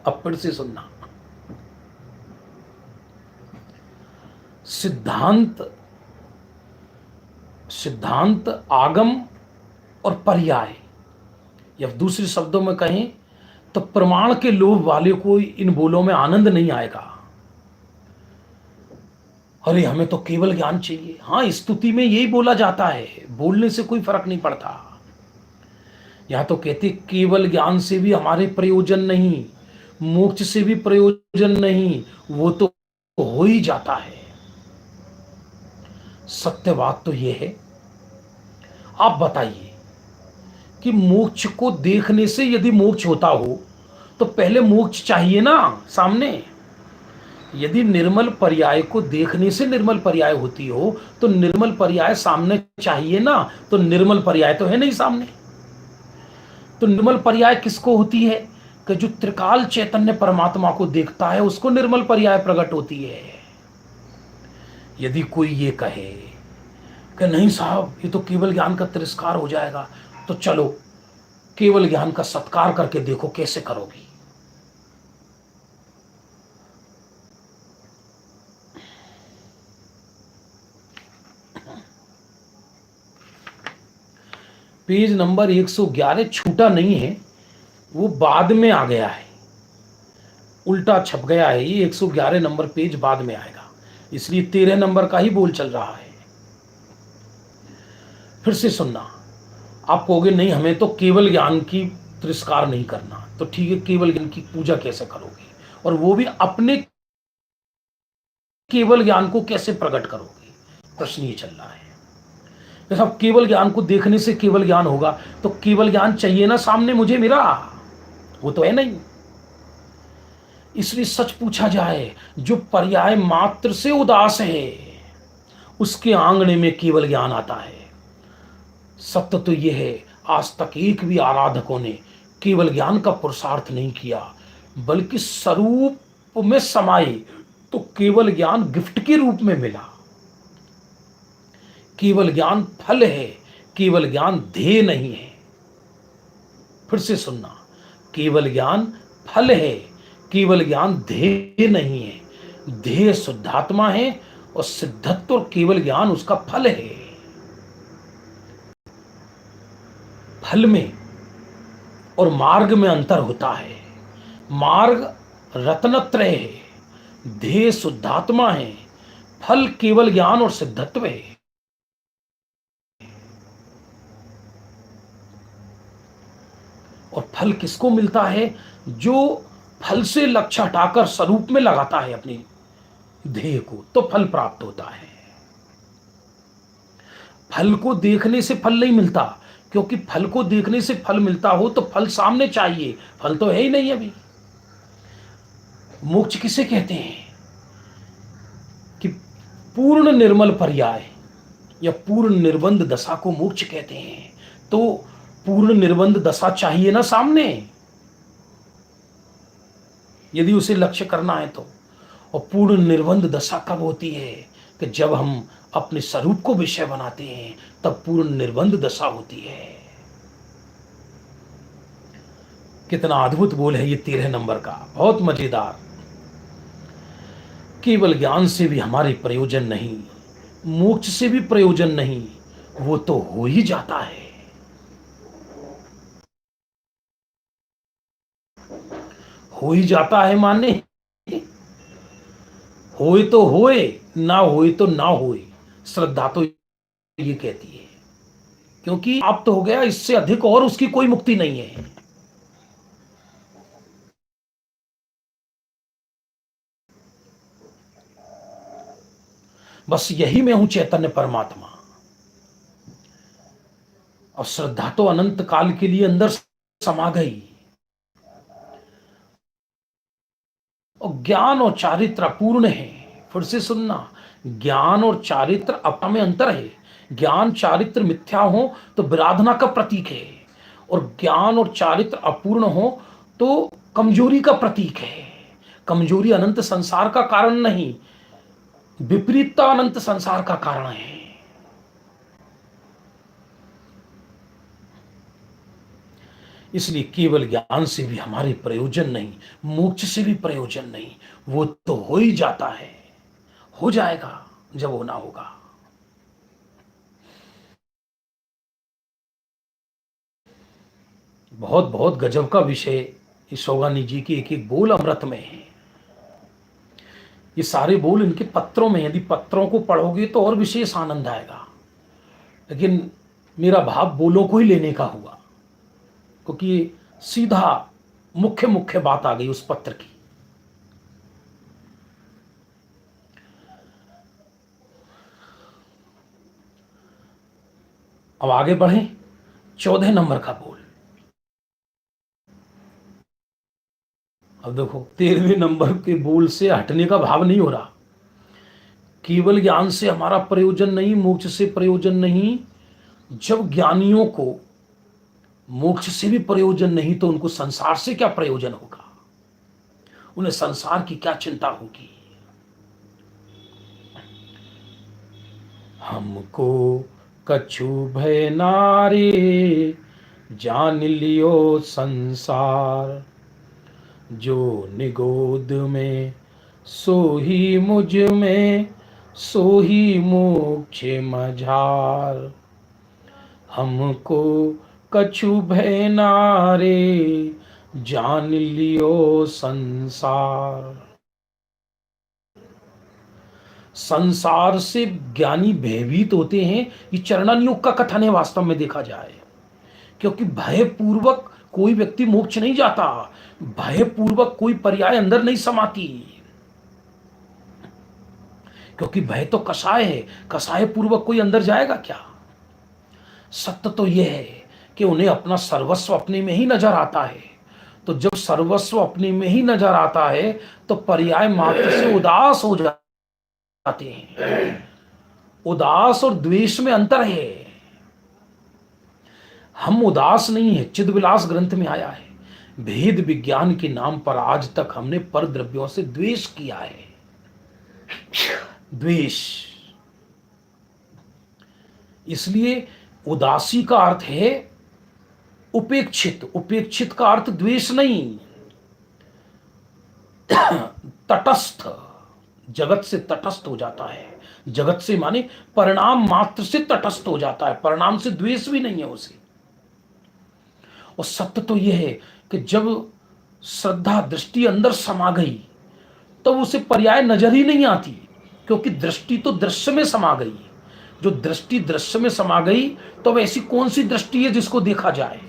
अब फिर से सुनना, सिद्धांत आगम और पर्याय, या दूसरे शब्दों में कहें तो प्रमाण के लोभ वाले को इन बोलों में आनंद नहीं आएगा। अरे हमें तो केवल ज्ञान चाहिए। हाँ, स्तुति में यही बोला जाता है, बोलने से कोई फर्क नहीं पड़ता। यहां तो कहते केवल ज्ञान से भी हमारे प्रयोजन नहीं, मोक्ष से भी प्रयोजन नहीं, वो तो हो ही जाता है। सत्य बात तो यह है, आप बताइए कि मोक्ष को देखने से यदि मोक्ष होता हो तो पहले मोक्ष चाहिए ना सामने। यदि निर्मल पर्याय को देखने से निर्मल पर्याय होती हो तो निर्मल पर्याय सामने चाहिए ना, तो निर्मल पर्याय तो है नहीं सामने। तो निर्मल पर्याय किसको होती है कि जो त्रिकाल चैतन्य परमात्मा को देखता है उसको निर्मल पर्याय प्रकट होती है। यदि कोई ये कहे कि नहीं साहब ये तो केवल ज्ञान का तिरस्कार हो जाएगा, तो चलो केवल ज्ञान का सत्कार करके देखो कैसे करोगी। पेज नंबर 111 छूटा नहीं है, वो बाद में आ गया है, उल्टा छप गया है। ये 111 नंबर पेज बाद में आएगा, इसलिए 13 नंबर का ही बोल चल रहा है। फिर से सुनना। आप कहोगे नहीं हमें तो केवल ज्ञान की तिरस्कार नहीं करना, तो ठीक है, केवल ज्ञान की पूजा कैसे करोगे, और वो भी अपने केवल ज्ञान को कैसे प्रकट करोगे, प्रश्न ये चल रहा है। जैसा केवल ज्ञान को देखने से केवल ज्ञान होगा, तो केवल ज्ञान चाहिए ना सामने मुझे मेरा, वो तो है नहीं। इसलिए सच पूछा जाए, जो पर्याय मात्र से उदास है उसके आंगने में केवल ज्ञान आता है। सत्य तो यह है, आज तक एक भी आराधकों ने केवल ज्ञान का पुरुषार्थ नहीं किया, बल्कि स्वरूप में समाये तो केवल ज्ञान गिफ्ट के रूप में मिला। केवल ज्ञान फल है, केवल ज्ञान ध्येय नहीं है। फिर से सुनना, केवल ज्ञान फल है, केवल ज्ञान ध्येय नहीं है। ध्येय शुद्धात्मा है और सिद्धत्व और केवल ज्ञान उसका फल है। फल में और मार्ग में अंतर होता है। मार्ग रत्नत्रय है, ध्येय शुद्धात्मा है, फल केवल ज्ञान और सिद्धत्व है। और फल किसको मिलता है? जो फल से लक्ष्य हटाकर स्वरूप में लगाता है अपने ध्येय को, तो फल प्राप्त होता है। फल को देखने से फल नहीं मिलता, क्योंकि फल को देखने से फल मिलता हो तो फल सामने चाहिए, फल तो है ही नहीं अभी। मोक्ष किसे कहते हैं? कि पूर्ण निर्मल पर्याय या पूर्ण निर्बंध दशा को मोक्ष कहते हैं। तो पूर्ण निर्बंध दशा चाहिए ना सामने, यदि उसे लक्ष्य करना है तो। और पूर्ण निर्बंध दशा कब होती है? कि जब हम अपने स्वरूप को विषय बनाते हैं, तब पूर्ण निर्बंध दशा होती है। कितना अद्भुत बोल है ये 13 नंबर का, बहुत मजेदार। केवल ज्ञान से भी हमारे प्रयोजन नहीं, मोक्ष से भी प्रयोजन नहीं, वो तो हो ही जाता है। हो ही जाता है माने होए तो होए, ना होए तो ना होए। श्रद्धा तो ये कहती है, क्योंकि आप तो हो गया, इससे अधिक और उसकी कोई मुक्ति नहीं है। बस यही मैं हूं, चैतन्य परमात्मा। और श्रद्धा तो अनंत काल के लिए अंदर समा गई। और ज्ञान और चारित्र अपूर्ण है। फिर से सुनना, ज्ञान और चारित्र अपना में अंतर है। ज्ञान चारित्र मिथ्या हो तो विराधना का प्रतीक है, और ज्ञान और चारित्र अपूर्ण हो तो कमजोरी का प्रतीक है। कमजोरी अनंत संसार का कारण नहीं, विपरीतता अनंत संसार का कारण है। इसलिए केवल ज्ञान से भी हमारे प्रयोजन नहीं, मोक्ष से भी प्रयोजन नहीं, वो तो हो ही जाता है, हो जाएगा जब होना होगा। बहुत बहुत गजब का विषय इस सोगानी जी की एक एक बोल अमृत में है। ये सारे बोल इनके पत्रों में, यदि पत्रों को पढ़ोगे तो और विशेष आनंद आएगा। लेकिन मेरा भाव बोलों को ही लेने का हुआ, क्योंकि सीधा मुख्य मुख्य बात आ गई उस पत्र की। अब आगे बढ़ें, 14 नंबर का बोल। अब देखो, 13वें नंबर के बोल से हटने का भाव नहीं हो रहा। केवल ज्ञान से हमारा प्रयोजन नहीं, मोक्ष से प्रयोजन नहीं। जब ज्ञानियों को मोक्ष से भी प्रयोजन नहीं, तो उनको संसार से क्या प्रयोजन होगा? उन्हें संसार की क्या चिंता होगी? हमको कछु भय नारे, जान लियो संसार। जो निगोद में सो ही मुझ में, सो ही मोक्ष मझार। हमको कछु भय नारे, जान लियो संसार। संसार से ज्ञानी भयभीत होते हैं, ये चरणन युग का कथन है वास्तव में देखा जाए। क्योंकि भयपूर्वक कोई व्यक्ति मोक्ष नहीं जाता, भयपूर्वक कोई पर्याय अंदर नहीं समाती। क्योंकि भय तो कषाय है, कषाय पूर्वक कोई अंदर जाएगा क्या? सत्य तो यह है कि उन्हें अपना सर्वस्व अपने में ही नजर आता है। तो जब सर्वस्व अपने में ही नजर आता है, तो पर्याय मात्र से उदास हो जाते हैं। उदास और द्वेष में अंतर है। हम उदास नहीं है, चिदविलास ग्रंथ में आया है, भेद विज्ञान के नाम पर आज तक हमने पर द्रव्यों से द्वेष किया है। द्वेष, इसलिए उदासी का अर्थ है उपेक्षित, उपेक्षित का अर्थ द्वेष नहीं, तटस्थ, जगत से तटस्थ हो जाता है। जगत से माने परिणाम मात्र से तटस्थ हो जाता है, परिणाम से द्वेष भी नहीं है उसे। और सत्य तो यह है कि जब श्रद्धा दृष्टि अंदर समा गई तो उसे पर्याय नजर ही नहीं आती, क्योंकि दृष्टि तो दृश्य में समा गई। जो दृष्टि दृश्य में समा गई तो अब ऐसी कौन सी दृष्टि है जिसको देखा जाए,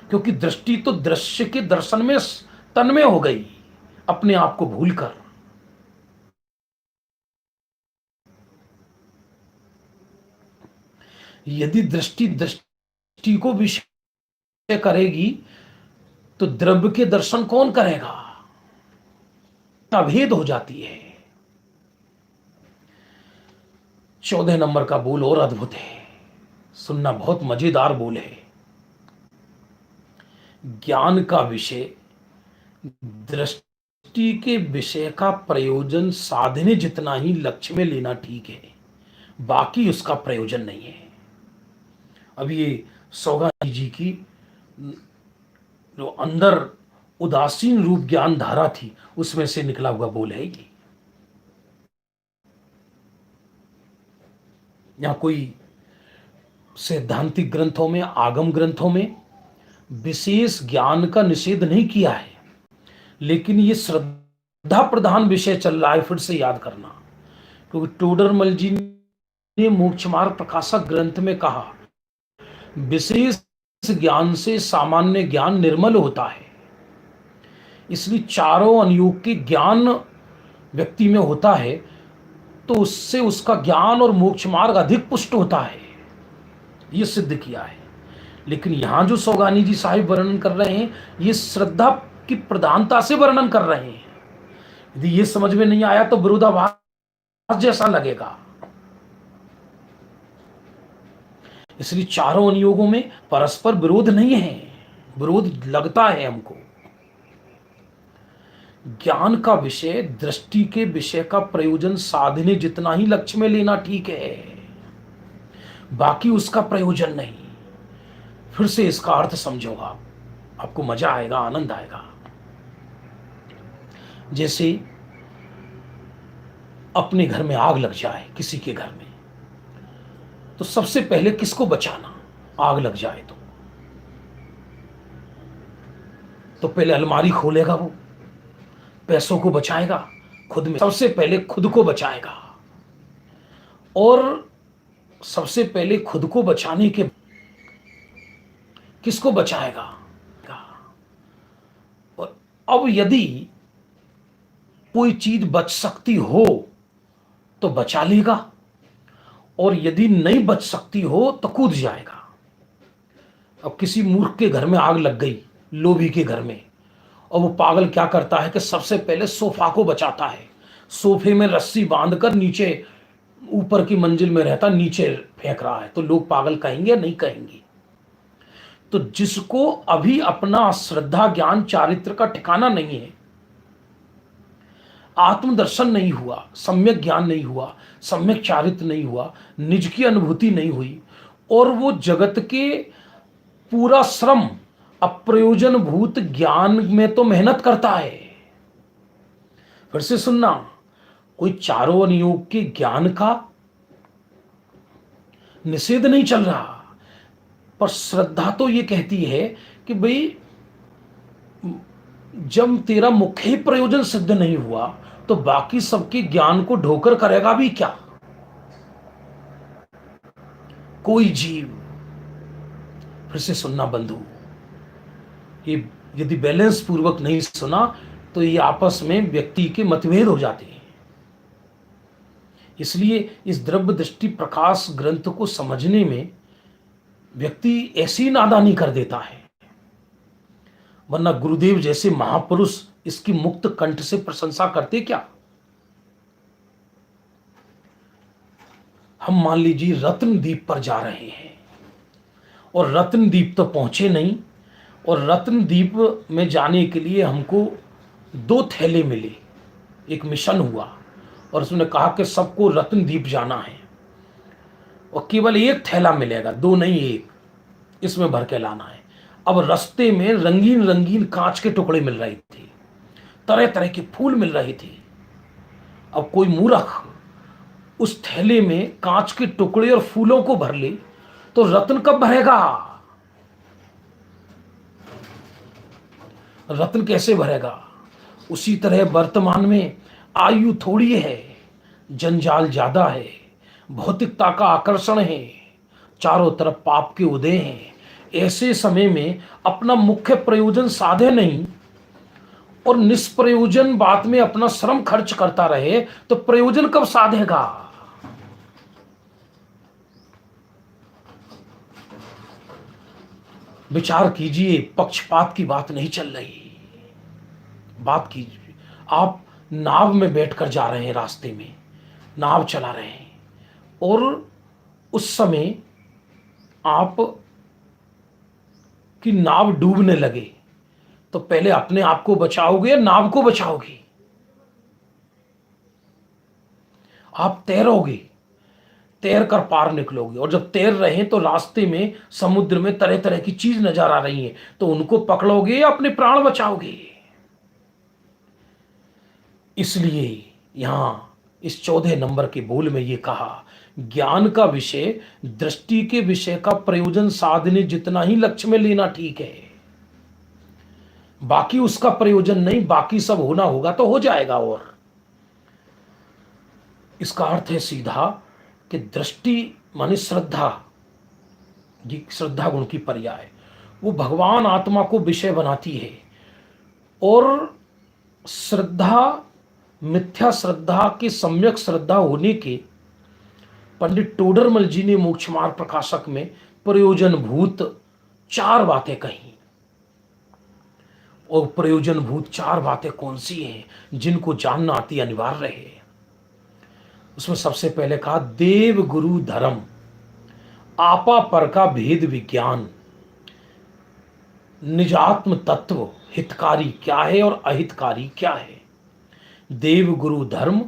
क्योंकि दृष्टि तो दृश्य के दर्शन में तन्मय हो गई, अपने आप को भूलकर। यदि दृष्टि दृष्टि को विषय करेगी तो द्रव्य के दर्शन कौन करेगा, अभेद हो जाती है। 14 नंबर का बोल और अद्भुत है, सुनना, बहुत मजेदार बोल है। ज्ञान का विषय दृष्टि के विषय का प्रयोजन साधने जितना ही लक्ष्य में लेना ठीक है, बाकी उसका प्रयोजन नहीं है। अब ये सौगानी जी की जो अंदर उदासीन रूप ज्ञान धारा थी उसमें से निकला हुआ बोल है ये। यहां कोई सैद्धांतिक ग्रंथों में, आगम ग्रंथों में विशेष ज्ञान का निषेध नहीं किया है, लेकिन ये श्रद्धा प्रधान विषय चल रहा है। फिर से याद करना, क्योंकि टोडरमल जी ने मोक्ष मार्ग प्रकाशक ग्रंथ में कहा विशेष ज्ञान से सामान्य ज्ञान निर्मल होता है। इसलिए चारों अनुयोग के ज्ञान व्यक्ति में होता है तो उससे उसका ज्ञान और मोक्ष मार्ग अधिक पुष्ट होता है, यह सिद्ध किया है। लेकिन यहां जो सौगानी जी साहिब वर्णन कर रहे हैं ये श्रद्धा की प्रधानता से वर्णन कर रहे हैं। यदि ये समझ में नहीं आया तो विरोधाभास जैसा लगेगा। इसलिए चारों अनुयोगों में परस्पर विरोध नहीं है, विरोध लगता है हमको। ज्ञान का विषय दृष्टि के विषय का प्रयोजन साधने जितना ही लक्ष्य में लेना ठीक है, बाकी उसका प्रयोजन नहीं। फिर से इसका अर्थ समझो आप, आपको मजा आएगा, आनंद आएगा। जैसे अपने घर में आग लग जाए, किसी के घर में, तो सबसे पहले किसको बचाना? आग लग जाए तो पहले अलमारी खोलेगा, वो पैसों को बचाएगा, खुद में सबसे पहले खुद को बचाएगा। और सबसे पहले खुद को बचाने के किसको बचाएगा? और अब यदि कोई चीज बच सकती हो तो बचा लेगा, और यदि नहीं बच सकती हो तो कूद जाएगा। अब किसी मूर्ख के घर में आग लग गई, लोभी के घर में, और वो पागल क्या करता है कि सबसे पहले सोफा को बचाता है, सोफे में रस्सी बांधकर नीचे, ऊपर की मंजिल में रहता, नीचे फेंक रहा है। तो लोग पागल कहेंगे या नहीं कहेंगे? तो जिसको अभी अपना श्रद्धा ज्ञान चारित्र का ठिकाना नहीं है, आत्मदर्शन नहीं हुआ, सम्यक ज्ञान नहीं हुआ, सम्यक चारित्र नहीं हुआ, निज की अनुभूति नहीं हुई, और वो जगत के पूरा श्रम अप्रयोजन भूत ज्ञान में तो मेहनत करता है। फिर से सुनना, कोई चारों अनुयोग के ज्ञान का निषेध नहीं चल रहा, पर श्रद्धा तो ये कहती है कि भाई जब तेरा मुख्य प्रयोजन सिद्ध नहीं हुआ तो बाकी सबके ज्ञान को ढोकर करेगा भी क्या कोई जीव। फिर से सुनना बंधु, ये यदि बैलेंस पूर्वक नहीं सुना तो ये आपस में व्यक्ति के मतभेद हो जाते हैं। इसलिए इस द्रव्य दृष्टि प्रकाश ग्रंथ को समझने में व्यक्ति ऐसी नादानी कर देता है, वरना गुरुदेव जैसे महापुरुष इसकी मुक्त कंठ से प्रशंसा करते क्या। हम मान लीजिए रत्नदीप पर जा रहे हैं और रत्नदीप तो पहुंचे नहीं, और रत्नदीप में जाने के लिए हमको 2 थैले मिले। एक मिशन हुआ और उसने कहा कि सबको रत्नदीप जाना है, और केवल 1 थैला मिलेगा, 2 नहीं 1। इसमें भर के लाना है। अब रास्ते में रंगीन रंगीन कांच के टुकड़े मिल रहे थे, तरह तरह के फूल मिल रहे थे। अब कोई मूर्ख उस थैले में कांच के टुकड़े और फूलों को भर ले तो रत्न कब भरेगा? रत्न कैसे भरेगा? उसी तरह वर्तमान में आयु थोड़ी है, जंजाल ज्यादा है, भौतिकता का आकर्षण है, चारों तरफ पाप के उदय हैं। ऐसे समय में अपना मुख्य प्रयोजन साधे नहीं और निष्प्रयोजन बात में अपना श्रम खर्च करता रहे तो प्रयोजन कब साधेगा? विचार कीजिए, पक्षपात की बात नहीं चल रही। बात कीजिए, आप नाव में बैठकर जा रहे हैं, रास्ते में नाव चला रहे हैं और उस समय आप की नाव डूबने लगे तो पहले अपने आप को बचाओगे या नाव को बचाओगे? आप तैरोगे, तैर कर पार निकलोगे, और जब तैर रहे हैं तो रास्ते में समुद्र में तरह तरह की चीज नजर आ रही है तो उनको पकड़ोगे या अपने प्राण बचाओगे? इसलिए यहां इस 14 नंबर के बोल में ये कहा, ज्ञान का विषय दृष्टि के विषय का प्रयोजन साधने जितना ही लक्ष्य में लेना ठीक है, बाकी उसका प्रयोजन नहीं। बाकी सब होना होगा तो हो जाएगा। और इसका अर्थ है सीधा कि दृष्टि माने श्रद्धा, ये श्रद्धा गुण की पर्याय, वो भगवान आत्मा को विषय बनाती है। और श्रद्धा, मिथ्या श्रद्धा के सम्यक श्रद्धा होने के पंडित टोडरमल जी ने मोक्ष मार्ग प्रकाशक में प्रयोजन भूत 4 बातें कही। और प्रयोजन भूत 4 बातें कौन सी हैं जिनको जानना अति अनिवार्य है? उसमें सबसे पहले कहा, देव गुरु धर्म, आपा पर का भेद विज्ञान, निजात्म तत्व, हितकारी क्या है और अहितकारी क्या है। देव गुरु धर्म,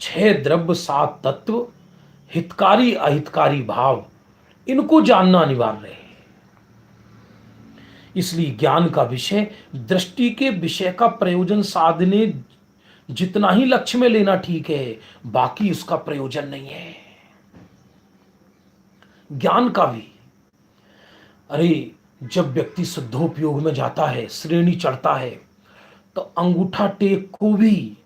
6 द्रव्य 7 तत्व, हितकारी अहितकारी भाव, इनको जानना अनिवार्य है। इसलिए ज्ञान का विषय दृष्टि के विषय का प्रयोजन साधने जितना ही लक्ष्य में लेना ठीक है, बाकी उसका प्रयोजन नहीं है। ज्ञान का भी, अरे जब व्यक्ति शुद्धोपयोग में जाता है, श्रेणी चढ़ता है, तो अंगूठा टेक को भी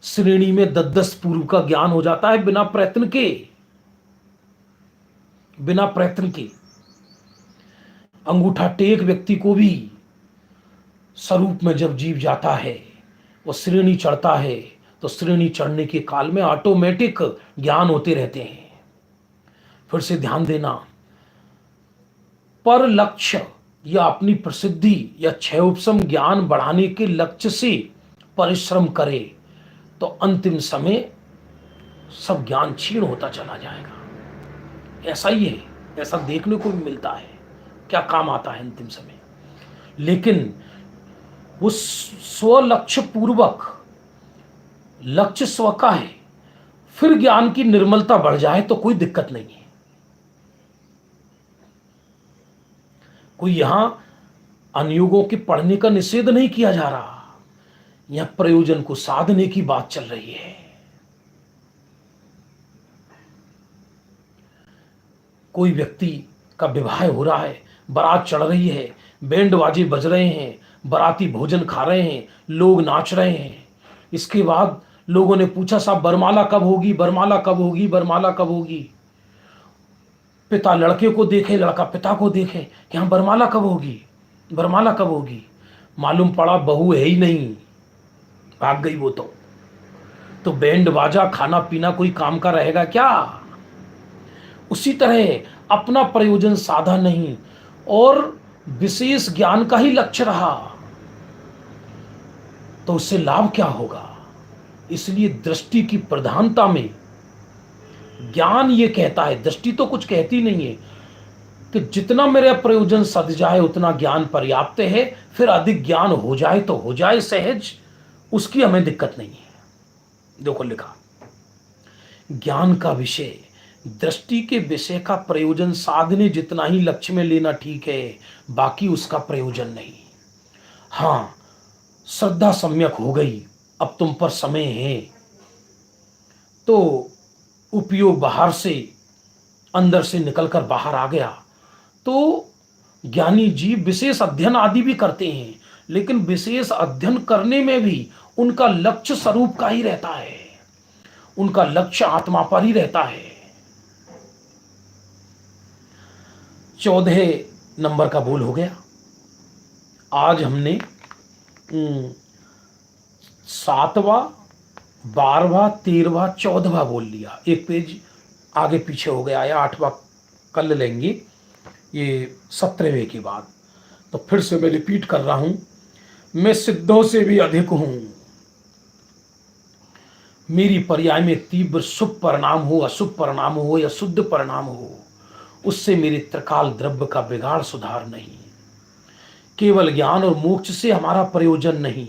श्रेणी में 10-10 पूर्व का ज्ञान हो जाता है, बिना प्रयत्न के। बिना प्रयत्न के अंगूठा टेक व्यक्ति को भी स्वरूप में जब जीव जाता है, वो श्रेणी चढ़ता है, तो श्रेणी चढ़ने के काल में ऑटोमेटिक ज्ञान होते रहते हैं। फिर से ध्यान देना, पर लक्ष्य या अपनी प्रसिद्धि या क्षयोपशम ज्ञान बढ़ाने के लक्ष्य से परिश्रम करे तो अंतिम समय सब ज्ञान क्षीण होता चला जाएगा। ऐसा ही है, ऐसा देखने को भी मिलता है। क्या काम आता है अंतिम समय? लेकिन वो स्वलक्ष्य पूर्वक, लक्ष्य स्व का है, फिर ज्ञान की निर्मलता बढ़ जाए तो कोई दिक्कत नहीं है। कोई यहां अनुयोगों के पढ़ने का निषेध नहीं किया जा रहा, यहां प्रयोजन को साधने की बात चल रही है। कोई व्यक्ति का विवाह हो रहा है, बारात चढ़ रही है, बैंड बाजे बज रहे हैं, बाराती भोजन खा रहे हैं, लोग नाच रहे हैं। इसके बाद लोगों ने पूछा, साहब बरमाला कब होगी, बरमाला कब होगी, बरमाला कब होगी? पिता लड़के को देखे, लड़का पिता को देखे कि हाँ बरमाला कब होगी, बरमाला कब होगी। मालूम पड़ा बहू है ही नहीं, भाग गई वो। तो बैंड बाजा खाना पीना कोई काम का रहेगा क्या? उसी तरह अपना प्रयोजन साधा नहीं और विशेष ज्ञान का ही लक्ष्य रहा तो उससे लाभ क्या होगा? इसलिए दृष्टि की प्रधानता में ज्ञान ये कहता है, दृष्टि तो कुछ कहती नहीं है कि जितना मेरा प्रयोजन सद जाए उतना ज्ञान पर्याप्त है, फिर अधिक ज्ञान हो जाए तो हो जाए सहज, उसकी हमें दिक्कत नहीं है। देखो लिखा, ज्ञान का विषय दृष्टि के विषय का प्रयोजन साधने जितना ही लक्ष्य में लेना ठीक है, बाकी उसका प्रयोजन नहीं। हाँ, श्रद्धा सम्यक हो गई, अब तुम पर समय है, तो उपयोग बाहर से अंदर से निकलकर बाहर आ गया। तो ज्ञानी जीव विशेष अध्ययन आदि भी करते हैं, लेकिन विशेष अध्ययन करने में भी उनका लक्ष्य स्वरूप का ही रहता है, उनका लक्ष्य आत्मा पर ही रहता है। 14 नंबर का बोल हो गया। आज हमने 7वां, 12वां, 13वां, 14वां बोल लिया, एक पेज आगे पीछे हो गया, या 8वां कल लेंगे, ये 17वें की बात। तो फिर से मैं रिपीट कर रहा हूं, मैं सिद्धों से भी अधिक हूं, मेरी पर्याय में तीव्र शुभ परिणाम हो, अशुभ परिणाम हो या शुद्ध परिणाम हो, उससे मेरे त्रिकाल द्रव्य का बिगाड़ सुधार नहीं। केवल ज्ञान और मोक्ष से हमारा प्रयोजन नहीं,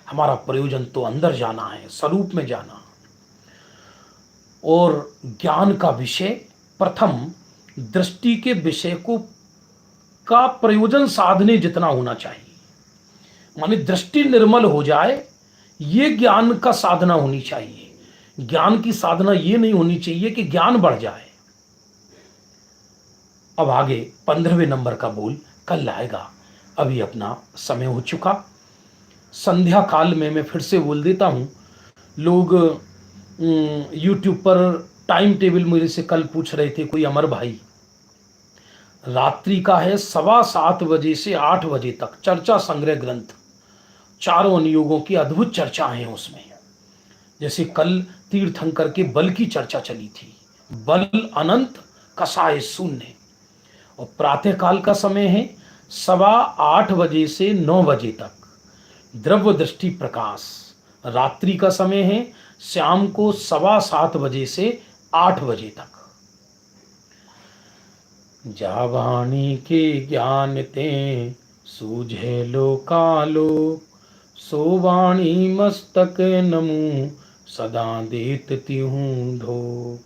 हमारा प्रयोजन तो अंदर जाना है, स्वरूप में जाना। और ज्ञान का विषय प्रथम दृष्टि के विषय को का प्रयोजन साधने जितना होना चाहिए, माने दृष्टि निर्मल हो जाए, ये ज्ञान का साधना होनी चाहिए। ज्ञान की साधना ये नहीं होनी चाहिए कि ज्ञान बढ़ जाए। अब आगे 15वें नंबर का बोल कल आएगा, अभी अपना समय हो चुका। संध्या काल में मैं फिर से बोल देता हूं, लोग यूट्यूब पर टाइम टेबल मेरे से कल पूछ रहे थे, कोई अमर भाई, रात्रि का है 7:15 बजे से 8 बजे तक चर्चा संग्रह ग्रंथ, चारों अनुयोगों की अद्भुत चर्चा है उसमें। जैसे कल तीर्थंकर के बल की चर्चा चली थी, बल अनंत कसाय शून्य। और प्रातः काल का समय है 8:15 बजे से 9 बजे तक द्रव्य दृष्टि प्रकाश। रात्रि का समय है शाम को 7:15 बजे से 8 बजे तक। जावाणी के ज्ञान ते सूझे लोकालोक, सोवाणी मस्तक नमु सदा देत तिहूं धोक।